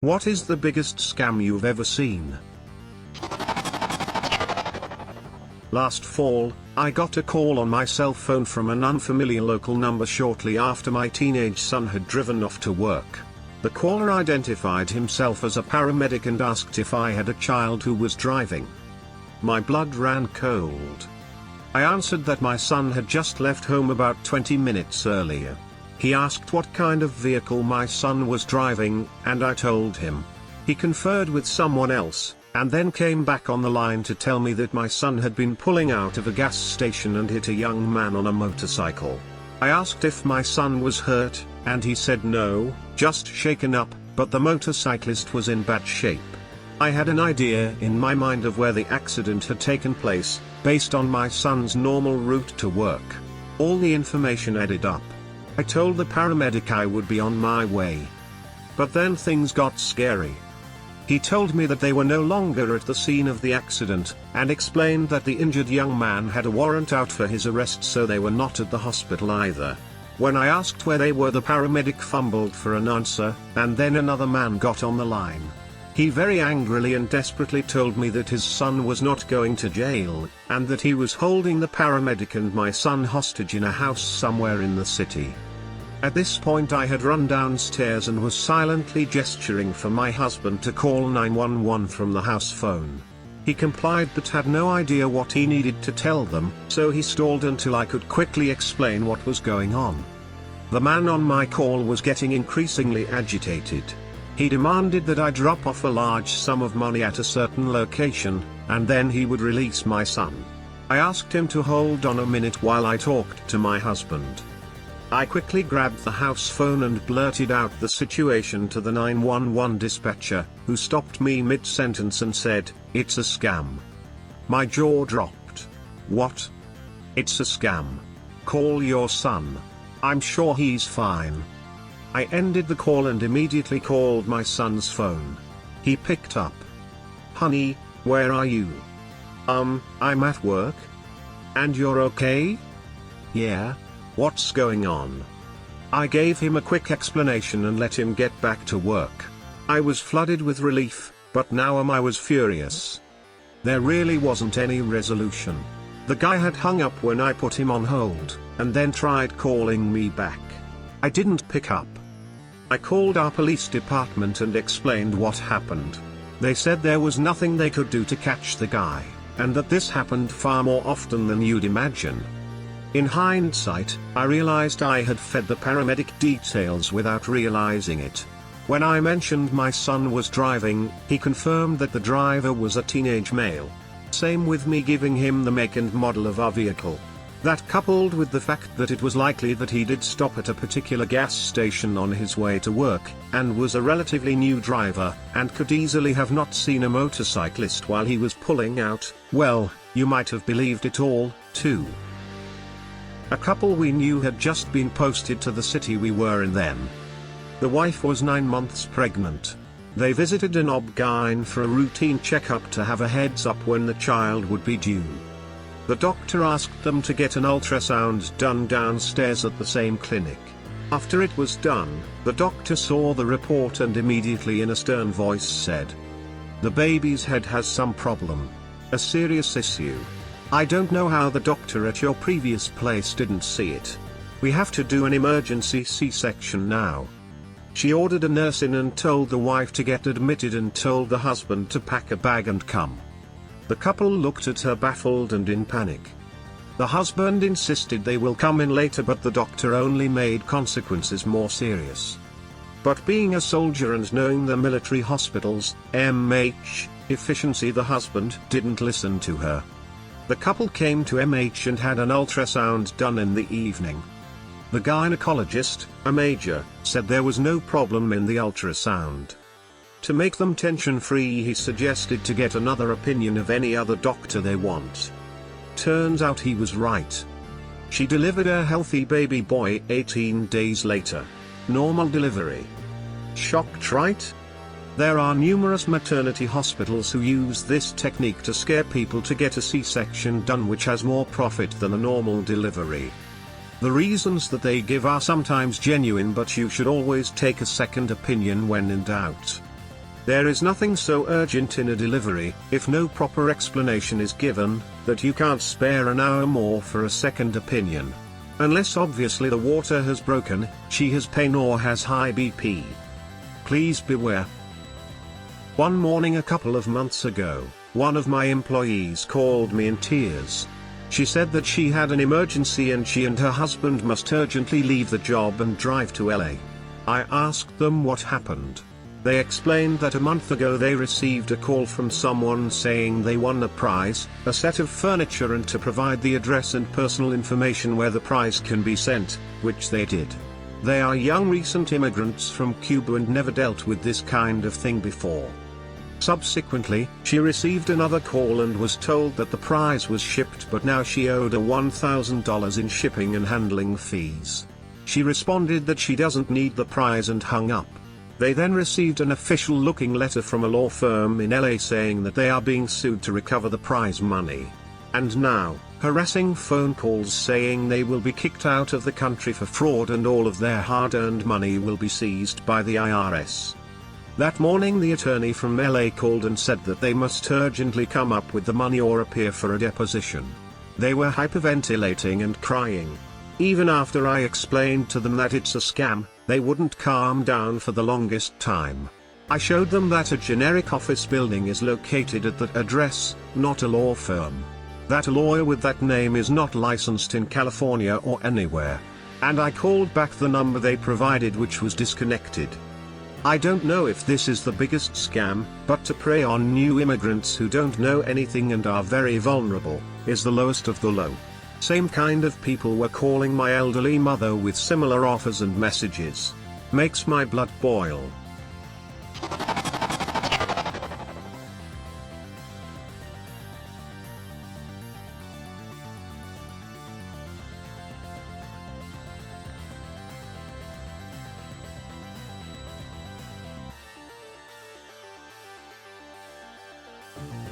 What is the biggest scam you've ever seen? Last fall, I got a call on my cell phone from an unfamiliar local number shortly after my teenage son had driven off to work. The caller identified himself as a paramedic and asked if I had a child who was driving. My blood ran cold. I answered that my son had just left home about 20 minutes earlier. He asked what kind of vehicle my son was driving, and I told him. He conferred with someone else, and then came back on the line to tell me that my son had been pulling out of a gas station and hit a young man on a motorcycle. I asked if my son was hurt, and he said no, just shaken up, but the motorcyclist was in bad shape. I had an idea in my mind of where the accident had taken place, based on my son's normal route to work. All the information added up. I told the paramedic I would be on my way. But then things got scary. He told me that they were no longer at the scene of the accident, and explained that the injured young man had a warrant out for his arrest, so they were not at the hospital either. When I asked where they were, the paramedic fumbled for an answer, and then another man got on the line. He very angrily and desperately told me that his son was not going to jail, and that he was holding the paramedic and my son hostage in a house somewhere in the city. At this point I had run downstairs and was silently gesturing for my husband to call 911 from the house phone. He complied but had no idea what he needed to tell them, so he stalled until I could quickly explain what was going on. The man on my call was getting increasingly agitated. He demanded that I drop off a large sum of money at a certain location, and then he would release my son. I asked him to hold on a minute while I talked to my husband. I quickly grabbed the house phone and blurted out the situation to the 911 dispatcher, who stopped me mid-sentence and said, "It's a scam." My jaw dropped. What? It's a scam. Call your son. I'm sure he's fine. I ended the call and immediately called my son's phone. He picked up. "Honey, where are you?" I'm at work." "And you're okay?" "Yeah. What's going on?" I gave him a quick explanation and let him get back to work. I was flooded with relief, but now I was furious. There really wasn't any resolution. The guy had hung up when I put him on hold, and then tried calling me back. I didn't pick up. I called our police department and explained what happened. They said there was nothing they could do to catch the guy, and that this happened far more often than you'd imagine. In hindsight, I realized I had fed the paramedic details without realizing it. When I mentioned my son was driving, he confirmed that the driver was a teenage male. Same with me giving him the make and model of our vehicle. That, coupled with the fact that it was likely that he did stop at a particular gas station on his way to work, and was a relatively new driver, and could easily have not seen a motorcyclist while he was pulling out, well, you might have believed it all, too. A couple we knew had just been posted to the city we were in then. The wife was 9 months pregnant. They visited an OB-GYN for a routine checkup to have a heads up when the child would be due. The doctor asked them to get an ultrasound done downstairs at the same clinic. After it was done, the doctor saw the report and immediately in a stern voice said, "The baby's head has some problem. A serious issue. I don't know how the doctor at your previous place didn't see it. We have to do an emergency C-section now." She ordered a nurse in and told the wife to get admitted and told the husband to pack a bag and come. The couple looked at her baffled and in panic. The husband insisted they will come in later, but the doctor only made consequences more serious. But being a soldier and knowing the military hospitals, MH, efficiency, the husband didn't listen to her. The couple came to MH and had an ultrasound done in the evening. The gynecologist, a major, said there was no problem in the ultrasound. To make them tension-free, he suggested to get another opinion of any other doctor they want. Turns out he was right. She delivered a healthy baby boy 18 days later. Normal delivery. Shocked, right? There are numerous maternity hospitals who use this technique to scare people to get a C-section done, which has more profit than a normal delivery. The reasons that they give are sometimes genuine, but you should always take a second opinion when in doubt. There is nothing so urgent in a delivery, if no proper explanation is given, that you can't spare an hour more for a second opinion. Unless obviously the water has broken, she has pain or has high BP. Please beware. One morning a couple of months ago, one of my employees called me in tears. She said that she had an emergency and she and her husband must urgently leave the job and drive to LA. I asked them what happened. They explained that a month ago they received a call from someone saying they won a prize, a set of furniture, and to provide the address and personal information where the prize can be sent, which they did. They are young recent immigrants from Cuba and never dealt with this kind of thing before. Subsequently, she received another call and was told that the prize was shipped, but now she owed a $1,000 in shipping and handling fees. She responded that she doesn't need the prize and hung up. They then received an official-looking letter from a law firm in LA saying that they are being sued to recover the prize money. And now, harassing phone calls saying they will be kicked out of the country for fraud and all of their hard-earned money will be seized by the IRS. That morning the attorney from LA called and said that they must urgently come up with the money or appear for a deposition. They were hyperventilating and crying. Even after I explained to them that it's a scam, they wouldn't calm down for the longest time. I showed them that a generic office building is located at that address, not a law firm. That a lawyer with that name is not licensed in California or anywhere. And I called back the number they provided, which was disconnected. I don't know if this is the biggest scam, but to prey on new immigrants who don't know anything and are very vulnerable, is the lowest of the low. Same kind of people were calling my elderly mother with similar offers and messages. Makes my blood boil.